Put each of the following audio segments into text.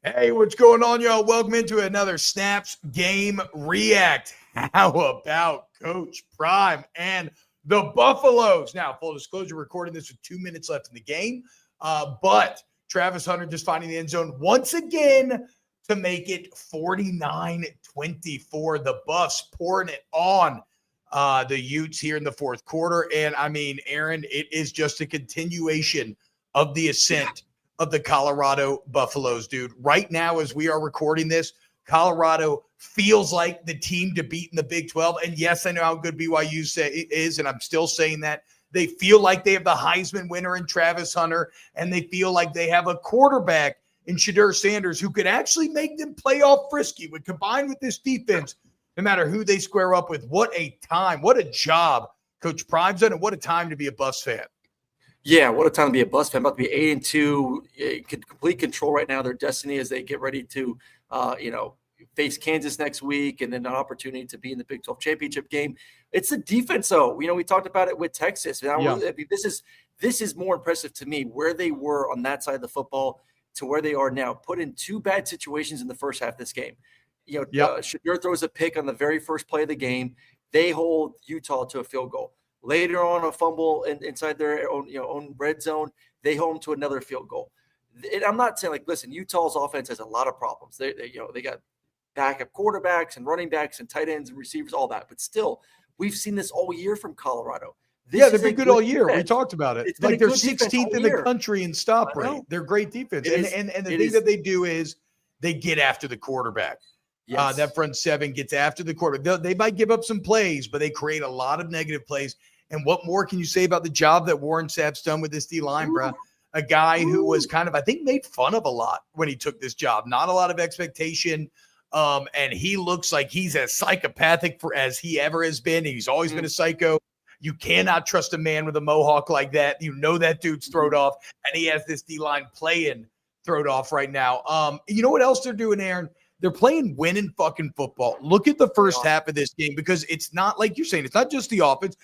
Hey, what's going on, y'all? Welcome into another Snaps Game React. How about Coach Prime and the Buffaloes? Now, full disclosure, recording this with 2 minutes left in the game, but Travis Hunter just finding the end zone once again to make it 49-24. The Buffs pouring it on the Utes here in the fourth quarter. And, I mean, Aaron, it is just a continuation of the ascent of the Colorado Buffaloes, dude. Right now, as we are recording this, Colorado feels like the team to beat in the Big 12. And yes, I know how good BYU is, and I'm still saying that. They feel like they have the Heisman winner in Travis Hunter, and they feel like they have a quarterback in Shedeur Sanders who could actually make them playoff frisky. When combined with this defense, no matter who they square up with, what a time, what a job Coach Prime's done, and what a time to be a Buffs fan. Yeah, what a time to be a Buffs fan. About to be 8-2, complete control right now of their destiny as they get ready to, face Kansas next week, and then an opportunity to be in the Big 12 championship game. It's the defense, though. We talked about it with Texas. This is more impressive to me where they were on that side of the football to where they are now. Put in two bad situations in the first half of this game. Shedeur throws a pick on the very first play of the game. They hold Utah to a field goal. Later on, a fumble inside their own red zone, they hold them to another field goal. And I'm not saying, listen, Utah's offense has a lot of problems. They got backup quarterbacks and running backs and tight ends and receivers, all that. But still, we've seen this all year from Colorado. They've been good all year. Defense. We talked about it. It's like they're 16th in the country in stop rate. They're great defense. And the thing that they do is they get after the quarterback. Yes. That front seven gets after the quarterback. They might give up some plays, but they create a lot of negative plays. And what more can you say about the job that Warren Sapp's done with this D-line, bro? A guy who was kind of, I think, made fun of a lot when he took this job. Not a lot of expectation. And he looks like he's as psychopathic as he ever has been. He's always been a psycho. You cannot trust a man with a mohawk like that. You know that dude's throwed off. And he has this D-line playing throwed off right now. You know what else they're doing, Aaron? They're playing winning fucking football. Look at the first half of this game, because it's not like you're saying. It's not just the offense.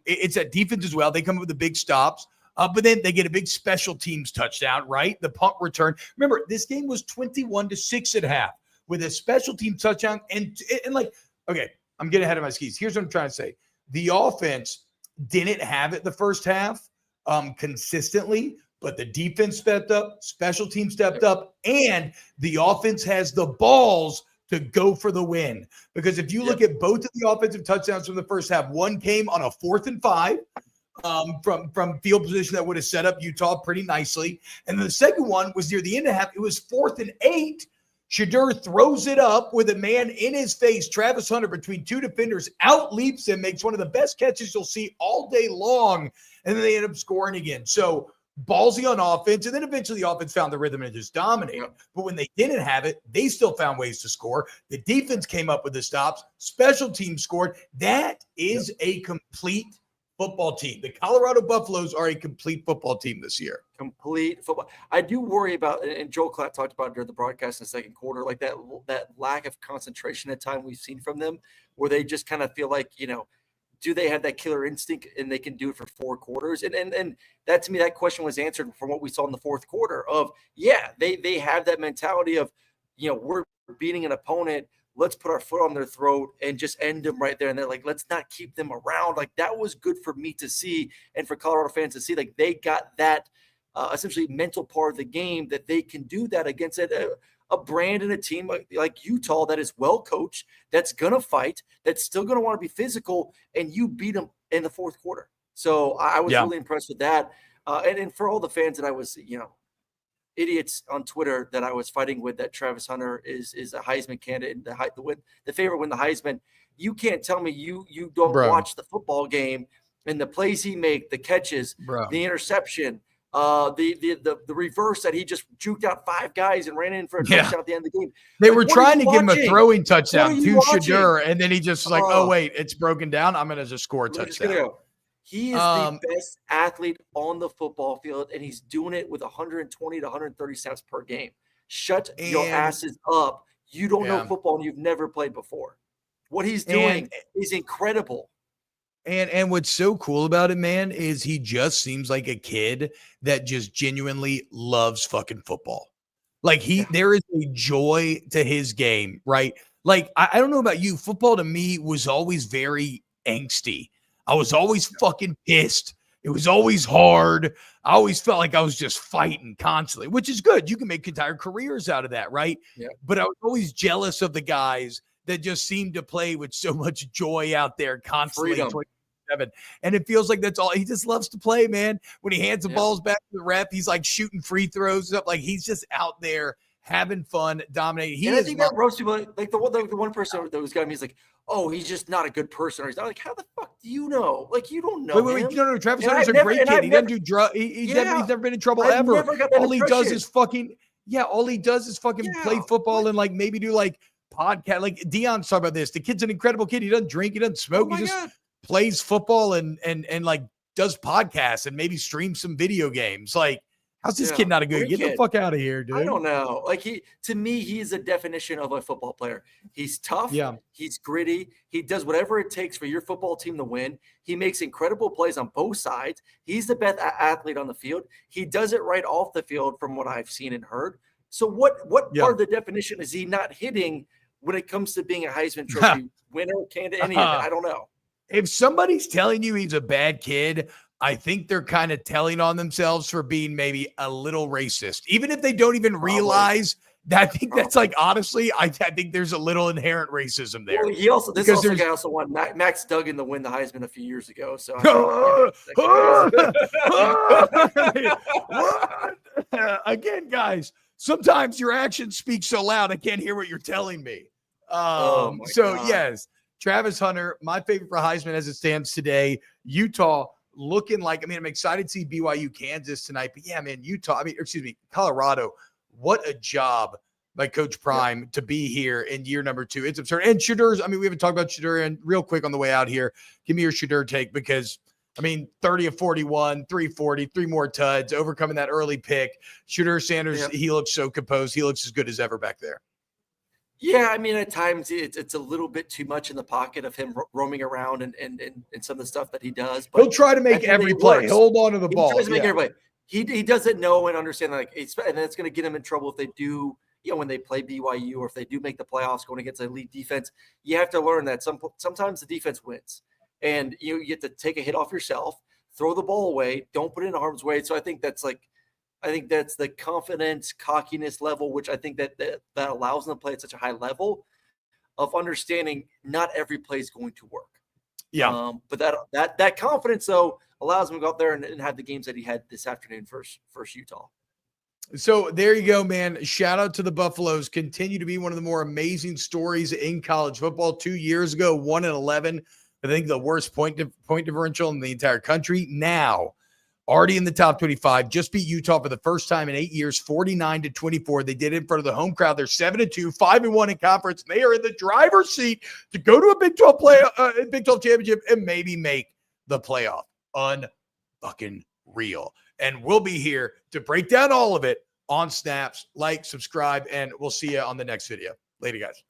It's that defense as well. They come up with the big stops, but then they get a big special teams touchdown, right? The punt return. Remember, this game was 21-6 at half with a special team touchdown. And okay, I'm getting ahead of my skis. Here's what I'm trying to say. The offense didn't have it the first half consistently, but the defense stepped up, special team stepped up, and the offense has the balls to go for the win. Because if you look at both of the offensive touchdowns from the first half, one came on a 4th and 5 from field position that would have set up Utah pretty nicely. And the second one was near the end of the half. It was 4th and 8. Shedeur throws it up with a man in his face. Travis Hunter between two defenders out-leaps him, makes one of the best catches you'll see all day long, and then they end up scoring again. So ballsy on offense, and then eventually the offense found the rhythm and just dominated. But when they didn't have it, they still found ways to score. The defense came up with the stops. Special teams scored. That is a complete football team. The Colorado Buffaloes are a complete football team this year. Complete football. I do worry about, and Joel Klatt talked about during the broadcast in the second quarter, like that lack of concentration at time we've seen from them, where they just kind of feel like, do they have that killer instinct and they can do it for 4 quarters? And that, to me, that question was answered from what we saw in the fourth quarter of, they have that mentality of, we're beating an opponent. Let's put our foot on their throat and just end them right there. And they're like, let's not keep them around. Like, that was good for me to see and for Colorado fans to see. Like, they got that essentially mental part of the game that they can do that against a brand and a team like Utah that is well coached, that's going to fight, that's still going to want to be physical, and you beat them in the fourth quarter. So I was really impressed with that. And for all the fans that I was, idiots on Twitter that I was fighting with, that Travis Hunter is a Heisman candidate, the favorite win the Heisman. You can't tell me you don't watch the football game and the plays he make, the catches, the interception, the reverse that he just juked out 5 guys and ran in for a touchdown at the end of the game. They were trying to give him a throwing touchdown to Shedeur, and then he just was like, oh, wait, it's broken down. I'm going to just score a touchdown. He is the best athlete on the football field, and he's doing it with 120 to 130 snaps per game. Shut your asses up. You don't know football, and you've never played before. What he's doing is incredible. And what's so cool about it, man, is he just seems like a kid that just genuinely loves fucking football. Like there is a joy to his game, right? Like, I don't know about you. Football to me was always very angsty. I was always fucking pissed. It was always hard. I always felt like I was just fighting constantly, which is good. You can make entire careers out of that, right? Yeah. But I was always jealous of the guys that just seemed to play with so much joy out there constantly. And it feels like that's all. He just loves to play, man. When he hands the balls back to the ref, he's like shooting free throws up. Like he's just out there having fun, dominating. I think that roast people, like the one person that was got me is like, oh, he's just not a good person. Or he's not like, how the fuck do you know? Like, you don't know. Wait, no. Travis Hunter's a great kid. He doesn't do drugs. He's never been in trouble ever. All he does is fucking play football and like maybe do like podcast. Like Deion's talking about this. The kid's an incredible kid. He doesn't drink. He doesn't smoke. He just plays football and like does podcasts and maybe streams some video games. Like, how's this kid not a good? Get the fuck out of here, dude. I don't know. Like to me, he's a definition of a football player. He's tough. Yeah. He's gritty. He does whatever it takes for your football team to win. He makes incredible plays on both sides. He's the best athlete on the field. He does it right off the field from what I've seen and heard. So what part of the definition is he not hitting when it comes to being a Heisman Trophy winner, candidate, any of it? I don't know. If somebody's telling you he's a bad kid, I think they're kind of telling on themselves for being maybe a little racist, even if they don't even realize that. I think that's like, honestly, I think there's a little inherent racism there. Well, this guy also won Max Duggan to win the Heisman a few years ago. So again, guys, sometimes your actions speak so loud I can't hear what you're telling me. Yes, Travis Hunter, my favorite for Heisman as it stands today. Utah looking like, I'm excited to see BYU Kansas tonight, but yeah, man, Colorado, what a job by Coach Prime to be here in year number 2. It's absurd. And Shedur's, we haven't talked about Shedur, and real quick on the way out here, give me your Shedur take, because 30 of 41, 340, 3 more tuds, overcoming that early pick. Shedur Sanders, he looks so composed. He looks as good as ever back there. Yeah, at times it's a little bit too much in the pocket of him roaming around and some of the stuff that he does. But he'll try to make every play. Hold on to the ball. He tries to make every play. He doesn't know and understand, and it's going to get him in trouble if they do, when they play BYU, or if they do make the playoffs going against an elite defense. You have to learn that sometimes the defense wins, and you get to take a hit off yourself, throw the ball away, don't put it in harm's way. So I think that's the confidence, cockiness level, which I think that allows them to play at such a high level of understanding not every play is going to work. Yeah. But that confidence, though, allows him to go out there and have the games that he had this afternoon versus Utah. So there you go, man. Shout out to the Buffaloes. Continue to be one of the more amazing stories in college football. 2 years ago, 1-11. I think the worst point differential in the entire country. Now, already in the top 25, just beat Utah for the first time in 8 years, 49-24. They did it in front of the home crowd. They're 7-2, 5-1 in conference. They are in the driver's seat to go to a Big 12 Big 12 championship and maybe make the playoff. Unfucking real. And we'll be here to break down all of it on Snaps. Like, subscribe, and we'll see you on the next video. Later, guys.